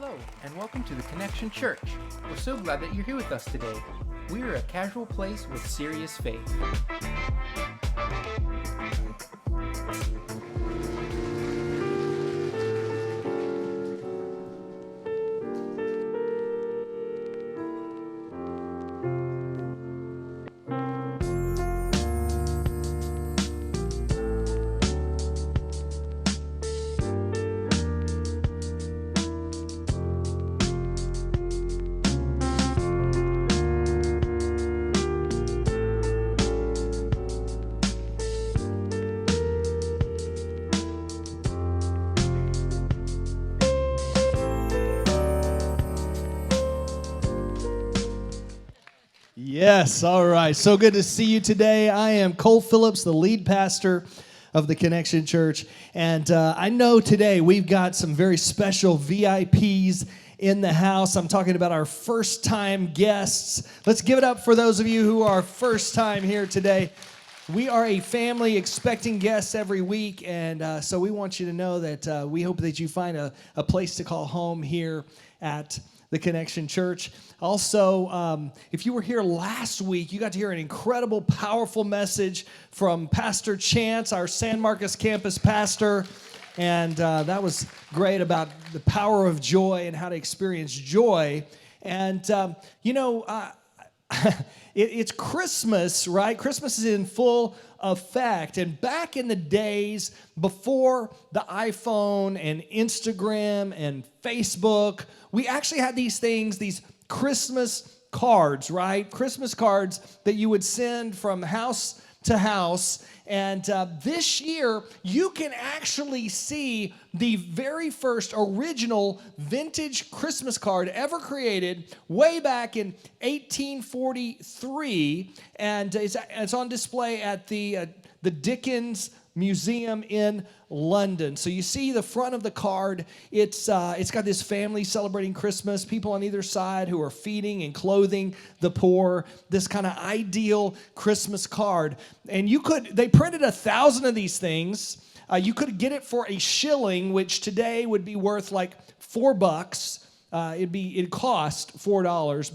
Hello, and welcome to the Connection Church. We're so glad that you're here with us today. We are a casual place with serious faith. Yes, all right. So good to see you today. I am Cole Phillips, the lead pastor of the Connection Church. And I know today we've got some very special VIPs in the house. I'm talking about our first-time guests. Let's give it up for those of you who are first time here today. We are a family expecting guests every week, and so we want you to know that we hope that you find a place to call home here at the Connection Church. Also, if you were here last week, you got to hear an incredible, powerful message from Pastor Chance, our San Marcos campus pastor, and that was great about the power of joy and how to experience joy. And, it's Christmas, right? Christmas is in full effect. And back in the days before the iPhone and Instagram and Facebook, we actually had these things, these Christmas cards, right? Christmas cards that you would send from house to house. And this year, you can actually see the very first original vintage Christmas card ever created way back in 1843. And it's on display at the Dickens Museum in London. So you see the front of the card. It's got this family celebrating Christmas, people on either side who are feeding and clothing the poor, this kind of ideal Christmas card. And they printed 1,000 of these things. You could get it for a shilling, which today would be worth like $4. It'd cost $4,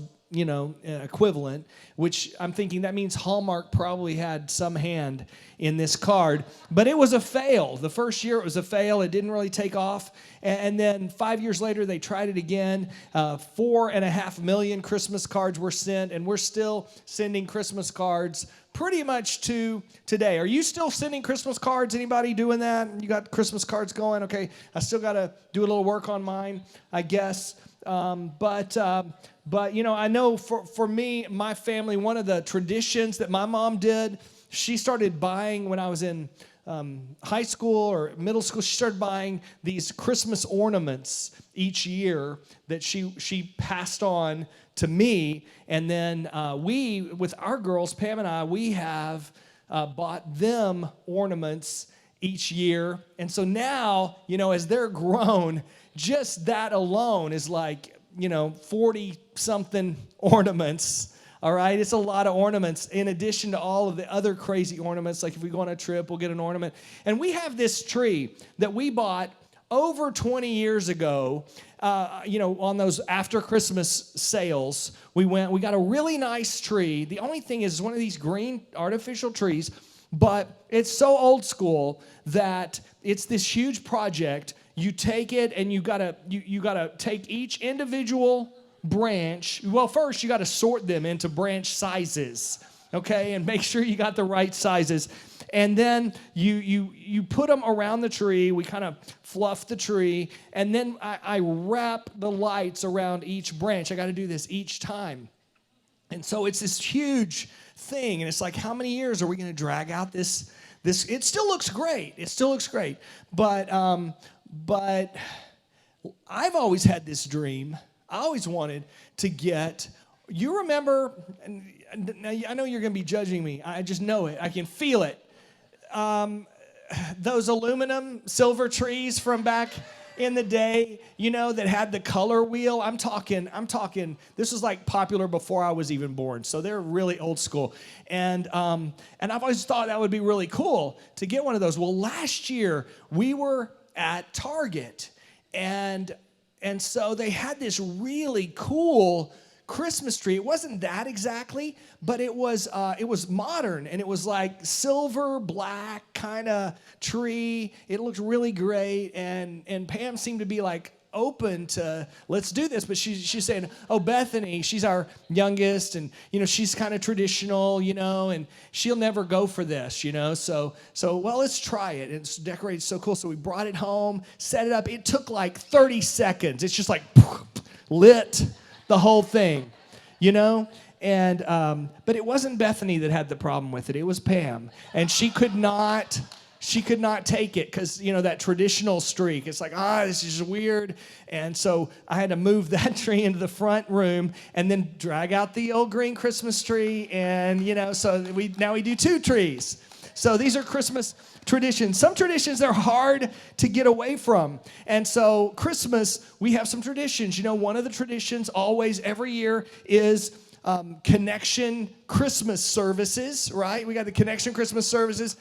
equivalent, which I'm thinking that means Hallmark probably had some hand in this card. But it was a fail. The first year it was a fail. It didn't really take off. And then 5 years later, they tried it again. 4.5 million Christmas cards were sent, and we're still sending Christmas cards pretty much to today. Are you still sending Christmas cards? Anybody doing that? You got Christmas cards going? Okay, I still got to do a little work on mine, I guess. But I know for me, my family, one of the traditions that my mom did, she started buying when I was in high school or middle school. She started buying these Christmas ornaments each year that she passed on to me. And then we, with our girls, Pam and I, we have bought them ornaments each year. And so now, as they're grown, just that alone is like, 40-something ornaments. All right, it's a lot of ornaments in addition to all of the other crazy ornaments. Like if we go on a trip, we'll get an ornament. And we have this tree that we bought over 20 years ago, on those after Christmas sales. We got a really nice tree. The only thing is, it's one of these green artificial trees, but it's so old school that it's this huge project. You take it and you gotta take each individual branch. Well, first you gotta sort them into branch sizes, okay, and make sure you got the right sizes. And then you put them around the tree. We kind of fluff the tree, and then I wrap the lights around each branch. I got to do this each time, and so it's this huge thing. And it's like, how many years are we going to drag out this? It still looks great. But I've always had this dream. I always wanted to get. You remember? And I know you're going to be judging me. I just know it. I can feel it. Those aluminum silver trees from back in the day, that had the color wheel. I'm talking, this was like popular before I was even born. So they're really old school. And I've always thought that would be really cool to get one of those. Well, last year we were at Target, and And so they had this really cool Christmas tree. It wasn't that exactly, but it was modern, and it was like silver black kind of tree. It looked really great, and Pam seemed to be like open to, let's do this. But she's saying, oh, Bethany, she's our youngest, and she's kind of traditional, and she'll never go for this, so well, let's try it. It's decorated so cool. So we brought it home, set it up. It took like 30 seconds. It's just like lit the whole thing, and but it wasn't Bethany that had the problem with it. It was Pam, and she could not take it because, that traditional streak. It's like, this is just weird. And so I had to move that tree into the front room and then drag out the old green Christmas tree. And, so we do 2 trees. So these are Christmas traditions. Some traditions are hard to get away from. And so Christmas, we have some traditions. One of the traditions always every year is Connection Christmas services, right? We got the Connection Christmas services.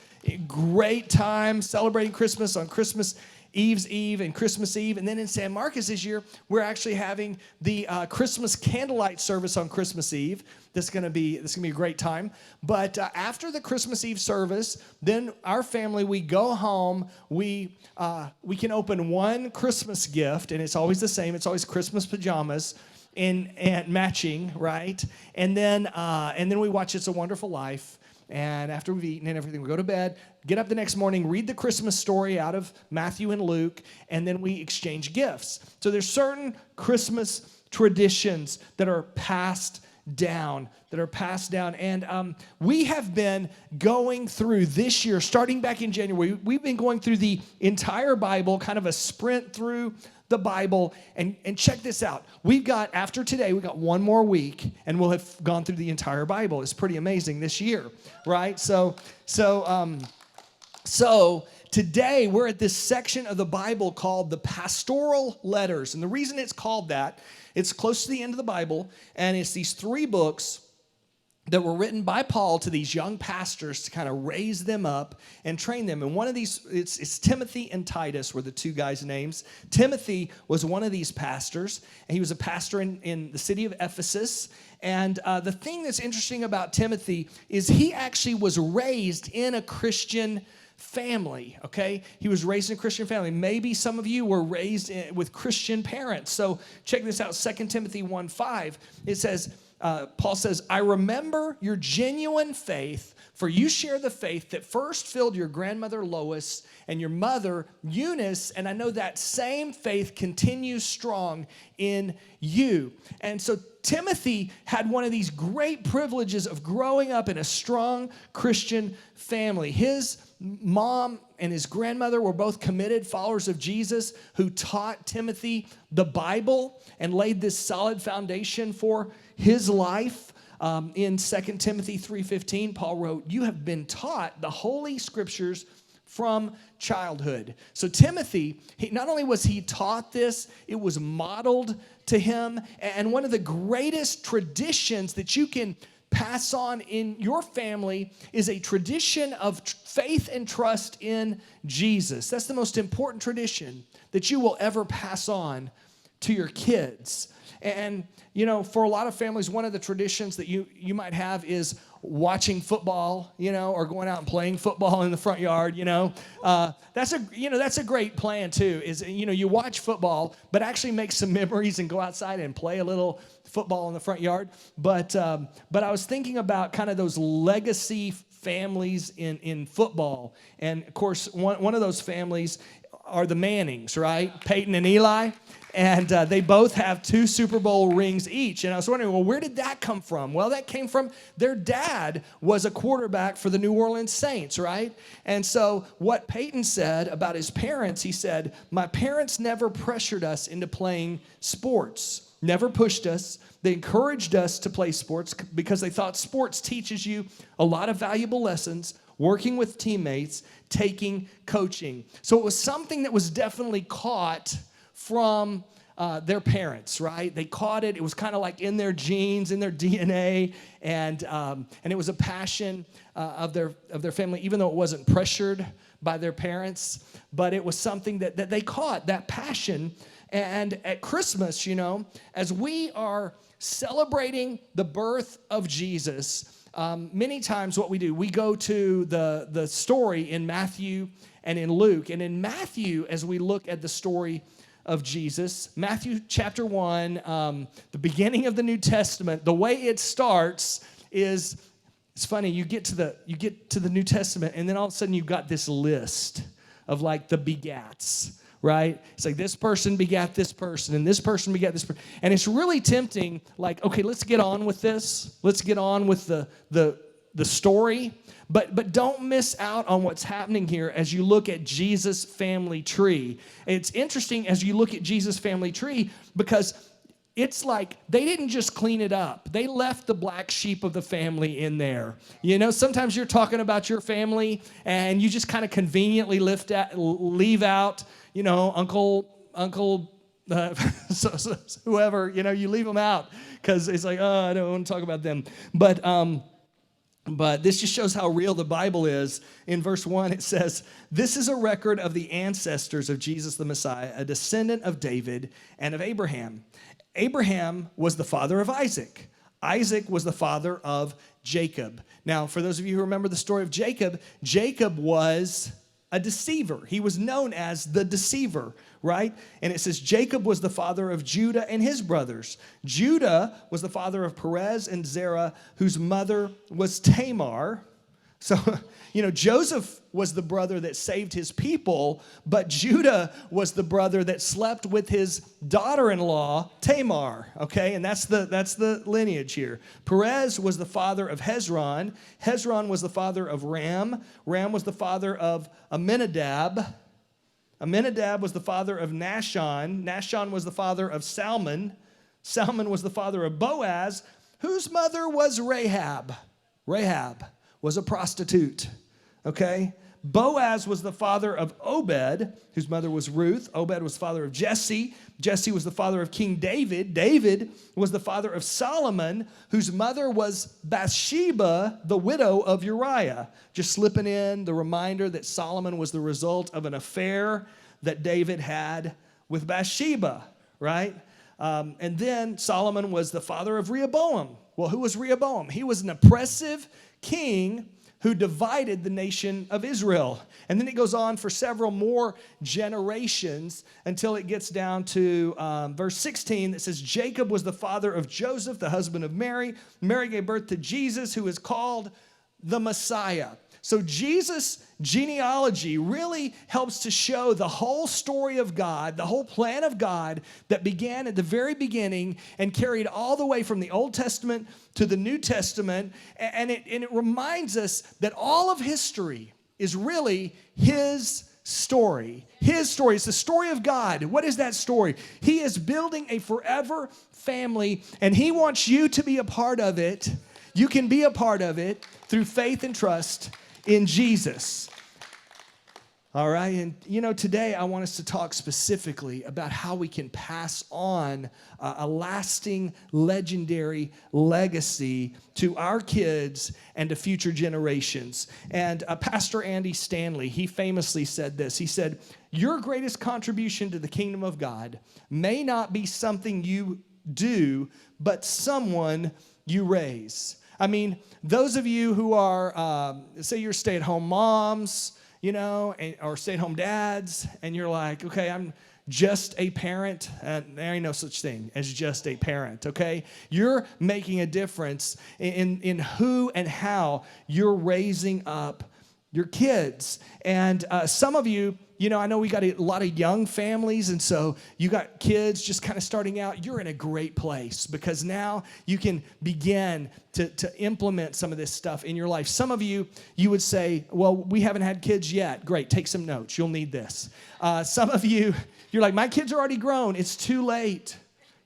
Great time celebrating Christmas on Christmas Eve's Eve and Christmas Eve. And then in San Marcos this year, we're actually having the Christmas candlelight service on Christmas Eve. This is gonna be a great time. But after the Christmas Eve service, then our family, we go home. We can open one Christmas gift, and it's always the same. It's always Christmas pajamas. And matching, right? And then we watch It's a Wonderful Life. And after we've eaten and everything, we go to bed, get up the next morning, read the Christmas story out of Matthew and Luke, and then we exchange gifts. So there's certain Christmas traditions that are passed down. And we have been going through this year, starting back in January, we've been going through the entire Bible, kind of a sprint through the Bible, and check this out. After today, we got one more week, and we'll have gone through the entire Bible. It's pretty amazing this year, right? So today we're at this section of the Bible called the Pastoral Letters, and the reason it's called that, it's close to the end of the Bible, and it's these 3 books that were written by Paul to these young pastors to kind of raise them up and train them. And one of these, it's Timothy and Titus were the 2 guys' names. Timothy was one of these pastors, and he was a pastor in the city of Ephesus. And the thing that's interesting about Timothy is he actually was raised in a Christian family, okay? He was raised in a Christian family. Maybe some of you were raised with Christian parents. So check this out, 2 Timothy 1:5. It says, Paul says, I remember your genuine faith, for you share the faith that first filled your grandmother Lois and your mother Eunice, and I know that same faith continues strong in you. And so Timothy had one of these great privileges of growing up in a strong Christian family. His mom and his grandmother were both committed followers of Jesus who taught Timothy the Bible and laid this solid foundation for his life. In 2 Timothy 3:15, Paul wrote, you have been taught the Holy Scriptures from childhood. So Timothy, not only was he taught this, it was modeled to him. And one of the greatest traditions that you can pass on in your family is a tradition of faith and trust in Jesus. That's the most important tradition that you will ever pass on to your kids. And, for a lot of families, one of the traditions that you might have is watching football, or going out and playing football in the front yard, That's a great plan too, is, you watch football, but actually make some memories and go outside and play a little football in the front yard. But I was thinking about kind of those legacy families in football. And of course, one of those families are the Mannings, right? Peyton and Eli. And they both have 2 Super Bowl rings each. And I was wondering, well, where did that come from? Well, that came from their dad was a quarterback for the New Orleans Saints, right? And so what Peyton said about his parents, he said, my parents never pressured us into playing sports, never pushed us. They encouraged us to play sports because they thought sports teaches you a lot of valuable lessons, working with teammates, taking coaching. So it was something that was definitely caught from their parents, right? They caught it. It was kind of like in their genes, in their DNA, and it was a passion of their family, even though it wasn't pressured by their parents. But it was something that they caught, that passion. And at Christmas, as we are celebrating the birth of Jesus, many times what we do, we go to the story in Matthew and in Luke. And in Matthew, as we look at the story of Jesus, Matthew chapter 1, the beginning of the New Testament, the way it starts is, it's funny, you get to the New Testament, and then all of a sudden you've got this list of like the begats, right? It's like this person begat this person, and this person begat this person. And it's really tempting, like, okay, let's get on with this. Let's get on with the story. But don't miss out on what's happening here as you look at Jesus' family tree. It's interesting as you look at Jesus' family tree because it's like they didn't just clean it up. They left the black sheep of the family in there. Sometimes you're talking about your family and you just kind of conveniently leave out, uncle, whoever, you leave them out because it's like, oh, I don't want to talk about them. But this just shows how real the Bible is. In verse 1, it says, "This is a record of the ancestors of Jesus the Messiah, a descendant of David and of Abraham. Abraham was the father of Isaac. Isaac was the father of Jacob." Now, for those of you who remember the story of Jacob, Jacob was a deceiver. He was known as the deceiver, right? And it says Jacob was the father of Judah and his brothers. Judah was the father of Perez and Zerah, whose mother was Tamar. So, Joseph was the brother that saved his people, but Judah was the brother that slept with his daughter-in-law, Tamar, okay? And that's the lineage here. Perez was the father of Hezron. Hezron was the father of Ram. Ram was the father of Amminadab. Amminadab was the father of Nahshon. Nahshon was the father of Salmon. Salmon was the father of Boaz, whose mother was Rahab. Rahab was a prostitute, okay? Boaz was the father of Obed, whose mother was Ruth. Obed was the father of Jesse. Jesse was the father of King David. David was the father of Solomon, whose mother was Bathsheba, the widow of Uriah. Just slipping in the reminder that Solomon was the result of an affair that David had with Bathsheba, right? And then Solomon was the father of Rehoboam. Well, who was Rehoboam? He was an oppressive king who divided the nation of Israel. And then it goes on for several more generations until it gets down to verse 16 that says, Jacob was the father of Joseph, the husband of Mary. Mary gave birth to Jesus, who is called the Messiah. So Jesus' genealogy really helps to show the whole story of God, the whole plan of God that began at the very beginning and carried all the way from the Old Testament to the New Testament. And it reminds us that all of history is really His story. His story. It's the story of God. What is that story? He is building a forever family, and He wants you to be a part of it. You can be a part of it through faith and trust in Jesus. All right, and today I want us to talk specifically about how we can pass on a lasting, legendary legacy to our kids and to future generations. And Pastor Andy Stanley, he famously said this. He said, "Your greatest contribution to the kingdom of God may not be something you do, but someone you raise." I mean, those of you who are, say you're stay-at-home moms, or stay-at-home dads, and you're like, okay, I'm just a parent. There ain't no such thing as just a parent, okay? You're making a difference in who and how you're raising up your kids. And some of you, I know we got a lot of young families, and so you got kids just kind of starting out. You're in a great place because now you can begin to implement some of this stuff in your life. Some of you would say, well, we haven't had kids yet. Great, take some notes. You'll need this. Some of you, you're like, my kids are already grown. It's too late.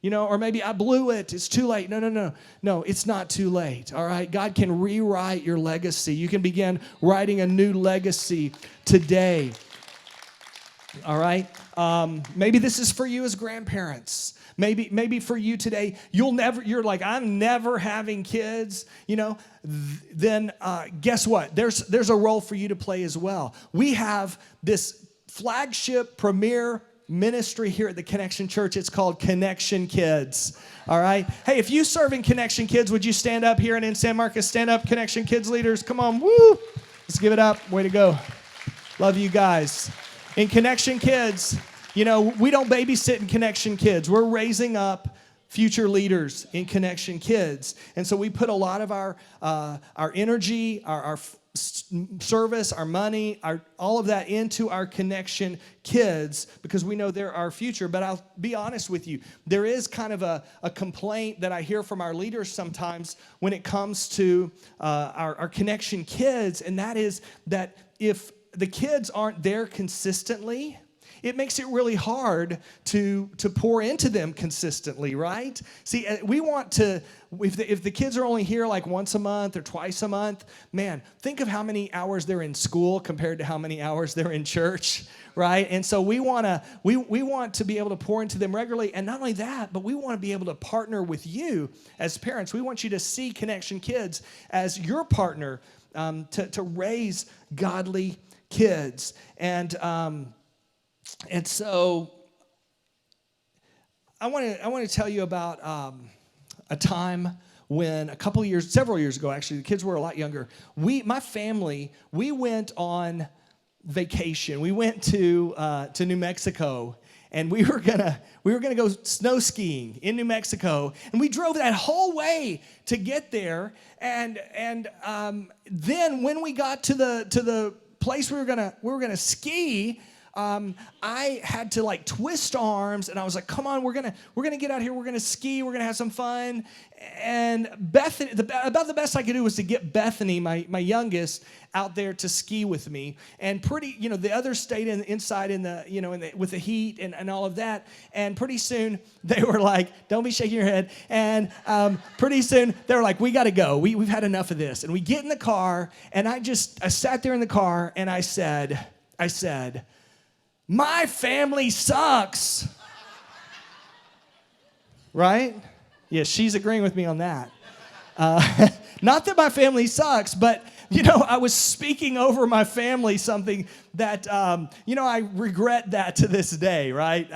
Or maybe I blew it. It's too late. No, it's not too late, all right? God can rewrite your legacy. You can begin writing a new legacy today. All right. Maybe this is for you as grandparents. Maybe for you today, you're like, I'm never having kids, then guess what? There's a role for you to play as well. We have this flagship premier ministry here at the Connection Church. It's called Connection Kids. All right? Hey, if you serve in Connection Kids, would you stand up here and in San Marcos? Stand up, Connection Kids leaders. Come on, woo! Let's give it up. Way to go. Love you guys. In Connection Kids, we don't babysit in Connection Kids. We're raising up future leaders in Connection Kids. And so we put a lot of our energy, our service, our money, all of that into our Connection Kids because we know they're our future. But I'll be honest with you, there is kind of a complaint that I hear from our leaders sometimes when it comes to our Connection Kids, and that is that if the kids aren't there consistently, it makes it really hard to pour into them consistently, right? See, we want to, if the kids are only here like once a month or twice a month, man, think of how many hours they're in school compared to how many hours they're in church, right? And so we want to be able to pour into them regularly, and not only that, but we want to be able to partner with you as parents. We want you to see Connection Kids as your partner to raise godly kids. And so I want to tell you about a time when several years ago, actually, the kids were a lot younger. My family, we went on vacation. We went to New Mexico, and we were gonna go snow skiing in New Mexico, and we drove that whole way to get there. And then when we got to the place we were gonna ski, I had to like twist arms, and I was like, "Come on, we're gonna get out here. We're gonna ski. We're gonna have some fun." And Bethany, about the best I could do was to get Bethany, my youngest, out there to ski with me. And the others stayed inside with the heat and all of that. And pretty soon they were like, "Don't be shaking your head." And pretty soon they were like, "We got to go. We've had enough of this." And we get in the car, and I sat there in the car, and I said, "My family sucks." Right? Yeah, she's agreeing with me on that. Not that my family sucks, but, I was speaking over my family something that, I regret that to this day, right?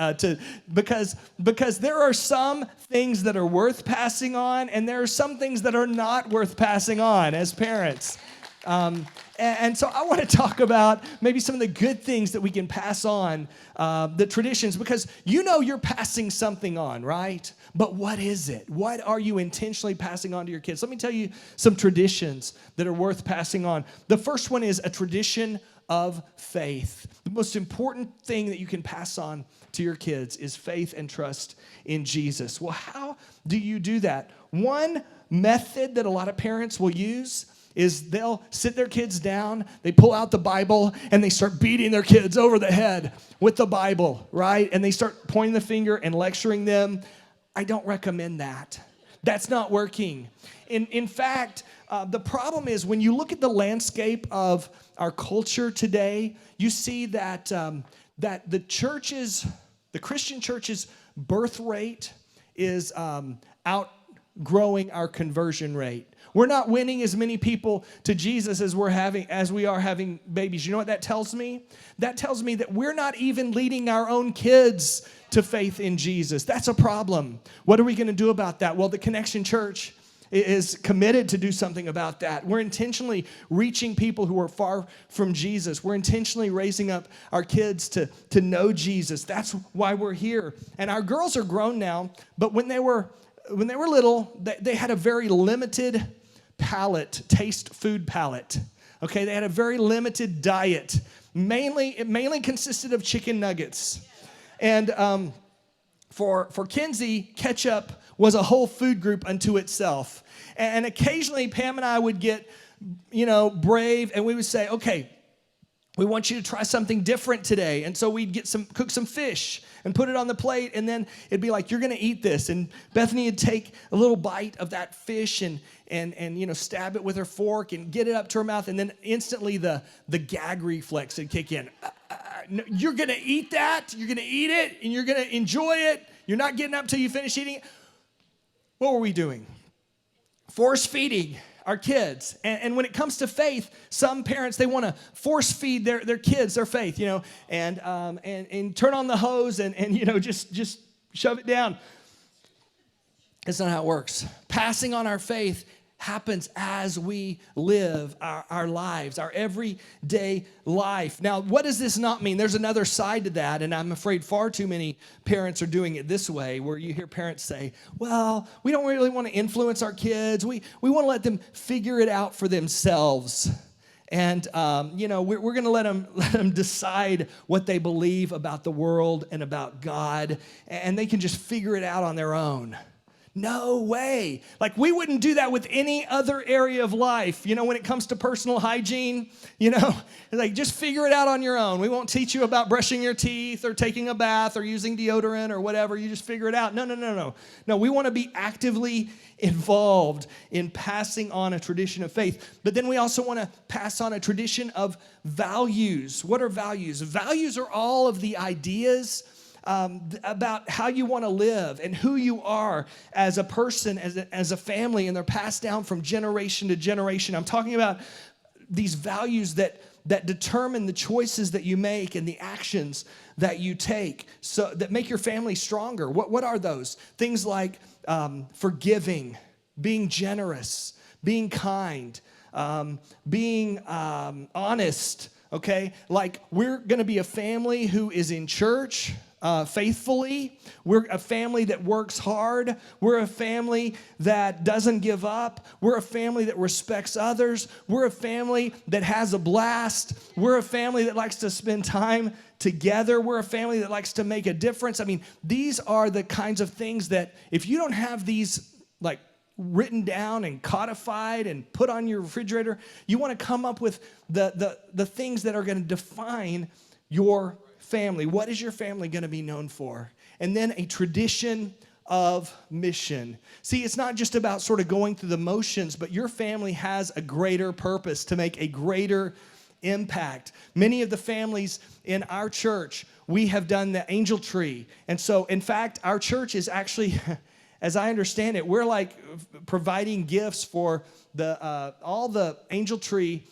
Because there are some things that are worth passing on, and there are some things that are not worth passing on as parents. And so I want to talk about maybe some of the good things that we can pass on, the traditions, because you're passing something on, right? But what is it? What are you intentionally passing on to your kids? Let me tell you some traditions that are worth passing on. The first one is a tradition of faith. The most important thing that you can pass on to your kids is faith and trust in Jesus. Well, how do you do that? One method that a lot of parents will use is they'll sit their kids down, they pull out the Bible, and they start beating their kids over the head with the Bible, right? And they start pointing the finger and lecturing them. I don't recommend that. That's not working. In fact, the problem is when you look at the landscape of our culture today, you see that the Christian church's birth rate is outgrowing our conversion rate. We're not winning as many people to Jesus as we are having babies. You know what that tells me? That tells me that we're not even leading our own kids to faith in Jesus. That's a problem. What are we going to do about that? Well, the Connection Church is committed to do something about that. We're intentionally reaching people who are far from Jesus. We're intentionally raising up our kids to know Jesus. That's why we're here. And our girls are grown now, but when they were little, they had a very limited food palate. Okay, they had a very limited diet. It mainly consisted of chicken nuggets. And for Kinsey, ketchup was a whole food group unto itself. And occasionally Pam and I would get, brave, and we would say, "Okay, we want you to try something different today." And so we'd cook some fish and put it on the plate, and then it'd be like, "You're going to eat this." And Bethany would take a little bite of that fish and stab it with her fork and get it up to her mouth, and then instantly the gag reflex would kick in. No, you're going to eat that? You're going to eat it, and you're going to enjoy it? You're not getting up till you finish eating it? What were we doing? Force feeding our kids. And when it comes to faith, some parents, they want to force feed their kids their faith, and turn on the hose and just shove it down. That's not how it works. Passing on our faith happens as we live our lives, our everyday life. Now, what does this not mean? There's another side to that, and I'm afraid far too many parents are doing it this way, where you hear parents say, well, we don't really want to influence our kids. We want to let them figure it out for themselves. And, we're going to let them decide what they believe about the world and about God, and they can just figure it out on their own. No way. Like, we wouldn't do that with any other area of life. When it comes to personal hygiene, like, just figure it out on your own. We won't teach you about brushing your teeth or taking a bath or using deodorant or whatever. You just figure it out. No. No, we want to be actively involved in passing on a tradition of faith. But then we also want to pass on a tradition of values. What are values? Values are all of the ideas about how you want to live and who you are as a person, as a family, and they're passed down from generation to generation. I'm talking about these values that determine the choices that you make and the actions that you take, so that make your family stronger. What are those? Things like forgiving, being generous, being kind, being honest. Okay, like, we're going to be a family who is in church faithfully. We're a family that works hard. We're a family that doesn't give up. We're a family that respects others. We're a family that has a blast. We're a family that likes to spend time together. We're a family that likes to make a difference. I mean, these are the kinds of things that, if you don't have these, like, written down and codified and put on your refrigerator, you want to come up with the things that are going to define your family. What is your family going to be known for? And then a tradition of mission. See, it's not just about sort of going through the motions, but your family has a greater purpose to make a greater impact. Many of the families in our church, we have done the angel tree. And so, in fact, our church is actually, as I understand it, we're like providing gifts for all the angel tree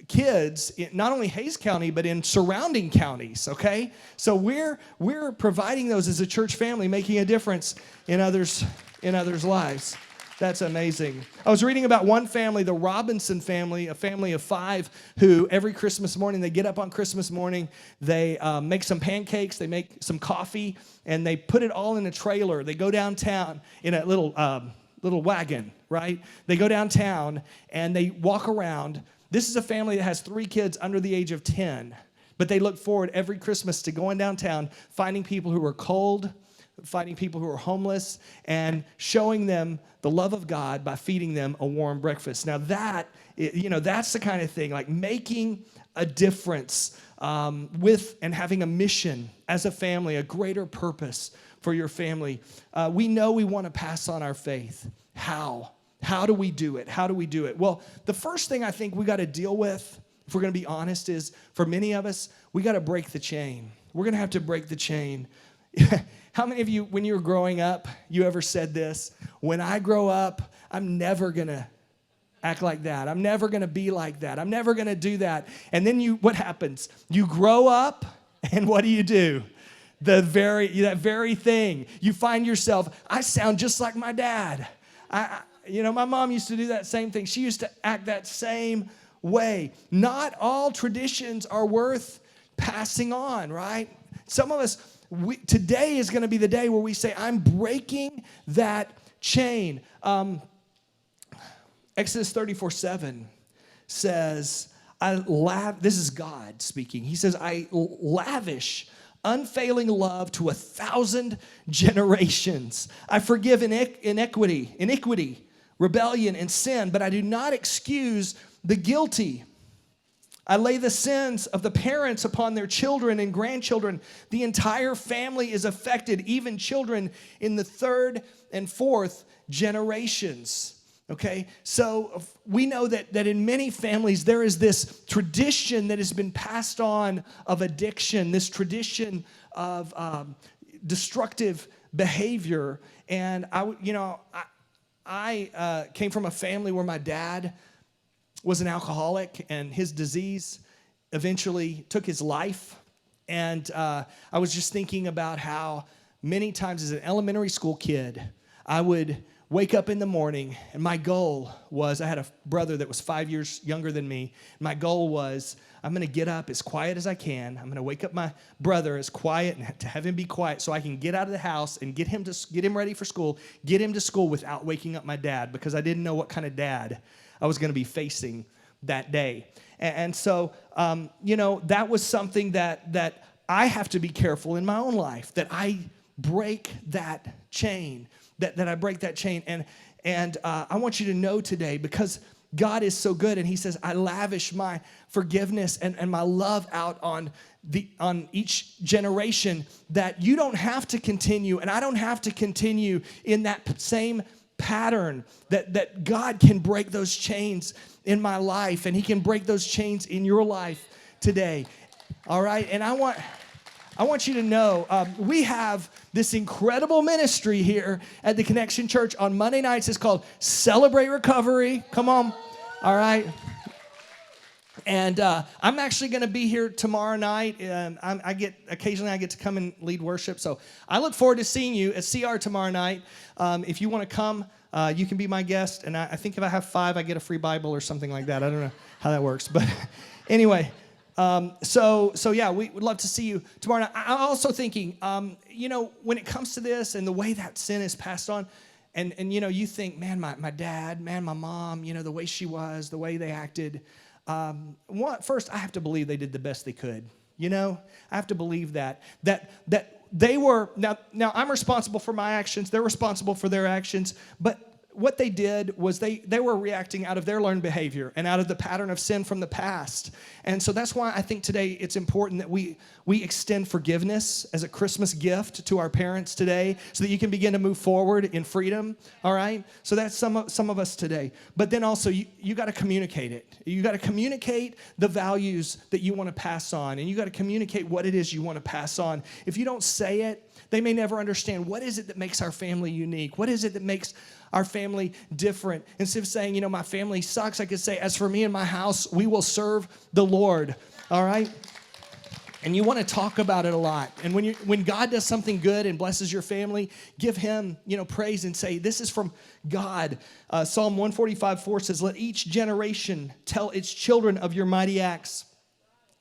kids in not only Hays County, but in surrounding counties, okay? So we're providing those as a church family, making a difference in others' lives. That's amazing. I was reading about one family, the Robinson family, a family of 5, who every Christmas morning, they get up on Christmas morning, they make some pancakes, they make some coffee, and they put it all in a trailer. They go downtown in a little wagon, right? They go downtown, and they walk around. This is a family that has 3 kids under the age of 10, but they look forward every Christmas to going downtown, finding people who are cold, finding people who are homeless, and showing them the love of God by feeding them a warm breakfast. Now that's the kind of thing, like making a difference with and having a mission as a family, a greater purpose for your family. We know we want to pass on our faith. How? How do we do it? How do we do it? Well, the first thing I think we got to deal with, if we're going to be honest, is for many of us, we got to break the chain. We're going to have to break the chain. How many of you, when you were growing up, you ever said this? When I grow up, I'm never going to act like that. I'm never going to be like that. I'm never going to do that. And then what happens? You grow up, and what do? That very thing. You find yourself, I sound just like my dad. My mom used to do that same thing. She used to act that same way. Not all traditions are worth passing on, right? Some of us, today is going to be the day where we say, I'm breaking that chain. Exodus 34:7 says, this is God speaking. He says, I lavish unfailing love to 1,000 generations. I forgive iniquity, rebellion, and sin, but I do not excuse the guilty. I lay the sins of the parents upon their children and grandchildren. The entire family is affected, even children in the 3rd and 4th generations. Okay, so we know that in many families there is this tradition that has been passed on of addiction, this tradition of destructive behavior. And I came from a family where my dad was an alcoholic, and his disease eventually took his life. And I was just thinking about how many times as an elementary school kid, I would wake up in the morning, and my goal was, I had a brother that was 5 years younger than me. My goal was, I'm going to get up as quiet as I can. I'm going to wake up my brother as quiet and to have him be quiet so I can get out of the house and get him ready for school, get him to school without waking up my dad, because I didn't know what kind of dad I was going to be facing that day. And so, that was something that I have to be careful in my own life, that I break that chain, that I break that chain. And I want you to know today, because God is so good, and he says, I lavish my forgiveness and my love out on each generation, that you don't have to continue, and I don't have to continue in that same pattern, that God can break those chains in my life, and he can break those chains in your life today. All right? And I want you to know, we have this incredible ministry here at the Connection Church on Monday nights. It's called Celebrate Recovery. Come on. All right. And I'm actually going to be here tomorrow night. Occasionally I get to come and lead worship. So I look forward to seeing you at CR tomorrow night. If you want to come, you can be my guest. And I think if I have 5, I get a free Bible or something like that. I don't know how that works. But anyway, so yeah, we would love to see you tomorrow night. I'm also thinking, when it comes to this and the way that sin is passed on, and you think, man, my dad, man, my mom, the way she was, the way they acted. First, I have to believe they did the best they could. I have to believe that they were, now I'm responsible for my actions. They're responsible for their actions. But what they did was they were reacting out of their learned behavior and out of the pattern of sin from the past. And so that's why I think today it's important that we extend forgiveness as a Christmas gift to our parents today, so that you can begin to move forward in freedom, all right? So that's some of us today. But then also you got to communicate it. You got to communicate the values that you want to pass on, and you got to communicate what it is you want to pass on. If you don't say it, they may never understand, what is it that makes our family unique? What is it that makes our family different? Instead of saying, my family sucks, I could say, as for me and my house, we will serve the Lord, all right? And you want to talk about it a lot. And when God does something good and blesses your family, give him, praise and say, this is from God. Psalm 145:4 says, let each generation tell its children of your mighty acts.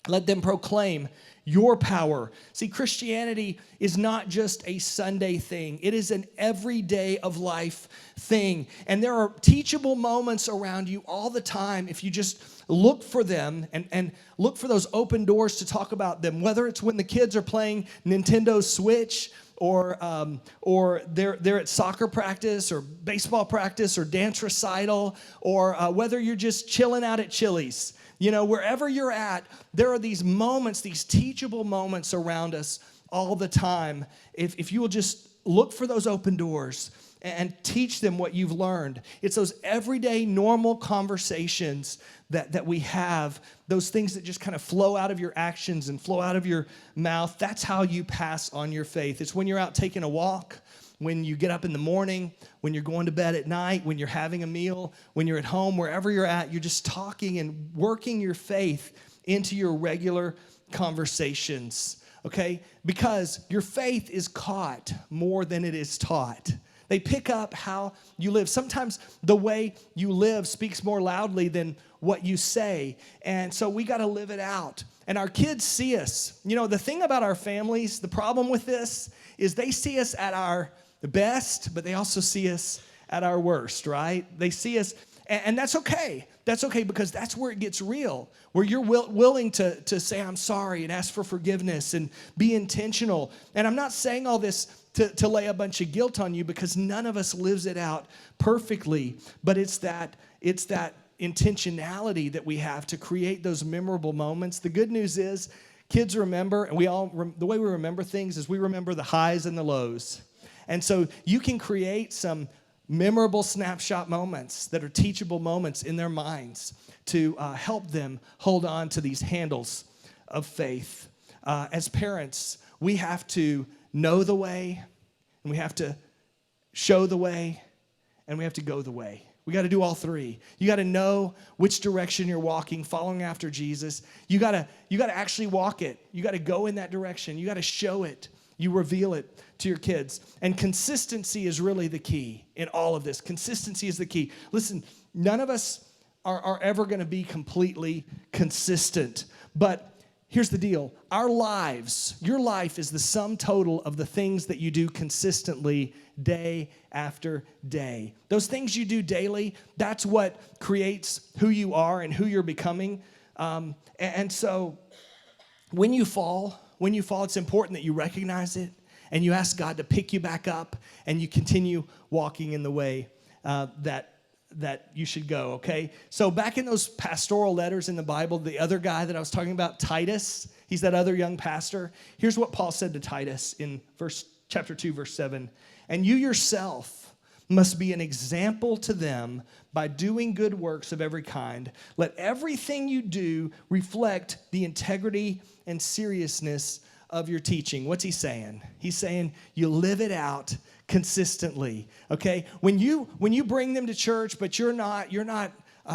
Let them proclaim your power. See, Christianity is not just a Sunday thing. It is an everyday of life thing. And there are teachable moments around you all the time if you just look for them and look for those open doors to talk about them, whether it's when the kids are playing Nintendo Switch, or they're at soccer practice or baseball practice or dance recital, or whether you're just chilling out at Chili's. Wherever you're at, there are these moments, these teachable moments around us all the time. If you will just look for those open doors and teach them what you've learned. It's those everyday normal conversations that we have, those things that just kind of flow out of your actions and flow out of your mouth. That's how you pass on your faith. It's when you're out taking a walk, when you get up in the morning, when you're going to bed at night, when you're having a meal, when you're at home, wherever you're at, you're just talking and working your faith into your regular conversations, okay? Because your faith is caught more than it is taught. They pick up how you live. Sometimes the way you live speaks more loudly than what you say, and so we got to live it out. And our kids see us. The thing about our families, the problem with this is they see us at our best, but they also see us at our worst, right? They see us, and that's okay. That's okay, because that's where it gets real, where you're willing to say, I'm sorry, and ask for forgiveness and be intentional. And I'm not saying all this to lay a bunch of guilt on you, because none of us lives it out perfectly, but it's that intentionality that we have to create those memorable moments. The good news is kids remember, and the way we remember things is we remember the highs and the lows. And so you can create some memorable snapshot moments that are teachable moments in their minds to help them hold on to these handles of faith. As parents, we have to know the way, and we have to show the way, and we have to go the way. We got to do all three. You got to know which direction you're walking, following after Jesus. You got to actually walk it. You got to go in that direction. You got to show it. You reveal it to your kids. And consistency is really the key in all of this. Consistency is the key. Listen, none of us are ever going to be completely consistent. But here's the deal. Our lives, your life is the sum total of the things that you do consistently day after day. Those things you do daily, that's what creates who you are and who you're becoming. And so when you fall, it's important that you recognize it and you ask God to pick you back up and you continue walking in the way that you should go, okay? So back in those pastoral letters in the Bible, the other guy that I was talking about, Titus, he's that other young pastor. Here's what Paul said to Titus in chapter 2, verse 7. And you yourself must be an example to them by doing good works of every kind. Let everything you do reflect the integrity and seriousness of your teaching. What's he saying? He's saying you live it out consistently, okay? When you bring them to church, but you're not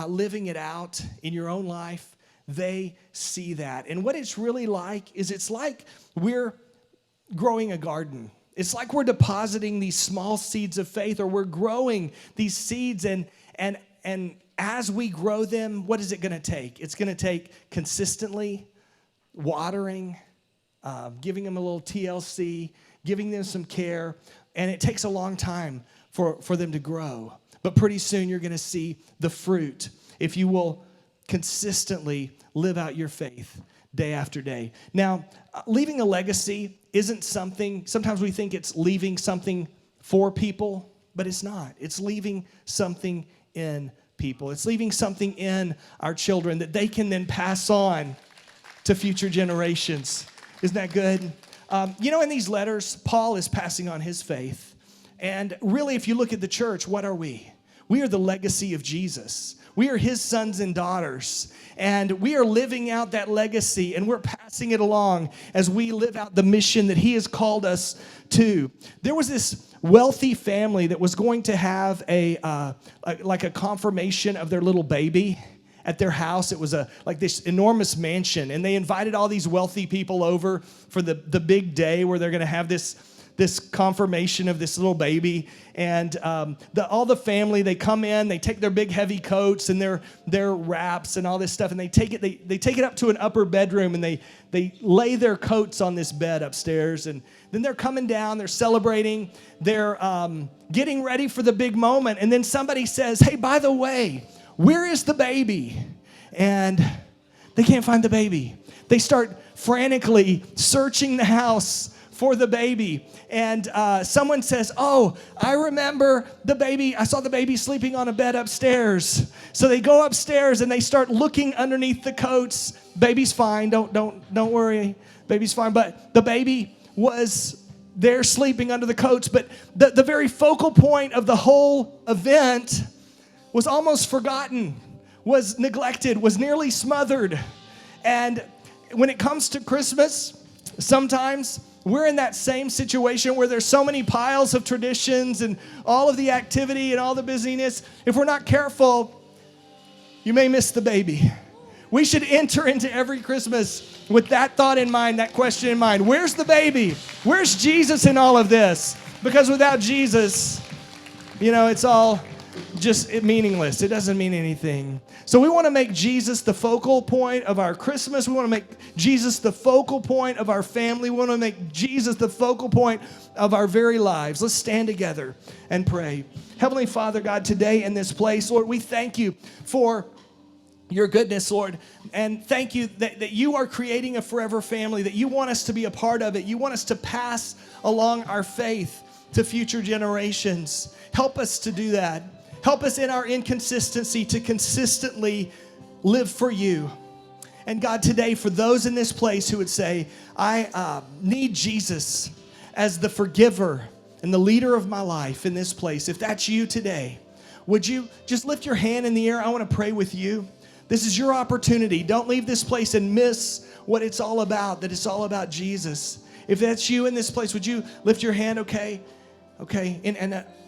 living it out in your own life, they see that. And what it's really like is it's like we're growing a garden. It's like we're depositing these small seeds of faith, or we're growing these seeds, and as we grow them, what is it going to take? It's going to take consistently watering, giving them a little TLC, giving them some care, and it takes a long time for them to grow. But pretty soon you're going to see the fruit if you will consistently live out your faith day after day. Now, leaving a legacy isn't something, sometimes we think it's leaving something for people, but it's not. It's leaving something in people. It's leaving something in our children that they can then pass on to future generations. Isn't that good? In these letters, Paul is passing on his faith. And really, if you look at the church, what are we? We are the legacy of Jesus. We are his sons and daughters, and we are living out that legacy, and we're passing it along as we live out the mission that he has called us to. There was this wealthy family that was going to have a confirmation of their little baby at their house. It was this enormous mansion, and they invited all these wealthy people over for the big day where they're going to have this confirmation of this little baby. And all the family, they come in, they take their big heavy coats and their wraps and all this stuff, and they take it up to an upper bedroom, and they lay their coats on this bed upstairs. And then they're coming down, they're celebrating, they're getting ready for the big moment. And then somebody says, hey, by the way, where is the baby? And they can't find the baby. They start frantically searching the house for the baby. And someone says, oh, I remember the baby. I saw the baby sleeping on a bed upstairs. So they go upstairs and they start looking underneath the coats. Baby's fine. Don't worry. Baby's fine. But the baby was there sleeping under the coats. But the very focal point of the whole event was almost forgotten, was neglected, was nearly smothered. And when it comes to Christmas, sometimes we're in that same situation where there's so many piles of traditions and all of the activity and all the busyness. If we're not careful, you may miss the baby. We should enter into every Christmas with that thought in mind, that question in mind. Where's the baby? Where's Jesus in all of this? Because without Jesus, it's all just meaningless. It doesn't mean anything. So we want to make Jesus the focal point of our Christmas. We want to make Jesus the focal point of our family. We want to make Jesus the focal point of our very lives. Let's stand together and pray. Heavenly Father, God, today in this place, Lord, we thank you for your goodness, Lord, and thank you that you are creating a forever family, that you want us to be a part of it. You want us to pass along our faith to future generations. Help us to do that. Help us in our inconsistency to consistently live for you. And God, today, for those in this place who would say, I need Jesus as the forgiver and the leader of my life in this place, if that's you today, would you just lift your hand in the air? I want to pray with you. This is your opportunity. Don't leave this place and miss what it's all about, that it's all about Jesus. If that's you in this place, would you lift your hand? Okay. Okay.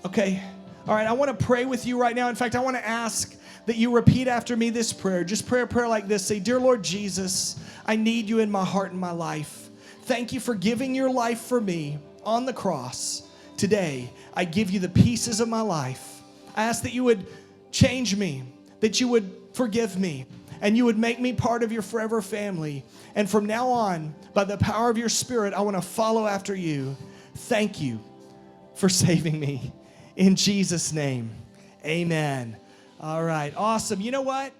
Okay. All right, I want to pray with you right now. In fact, I want to ask that you repeat after me this prayer. Just pray a prayer like this. Say, Dear Lord Jesus, I need you in my heart and my life. Thank you for giving your life for me on the cross. Today, I give you the pieces of my life. I ask that you would change me, that you would forgive me, and you would make me part of your forever family. And from now on, by the power of your Spirit, I want to follow after you. Thank you for saving me. In Jesus' name, amen. All right, awesome. You know what?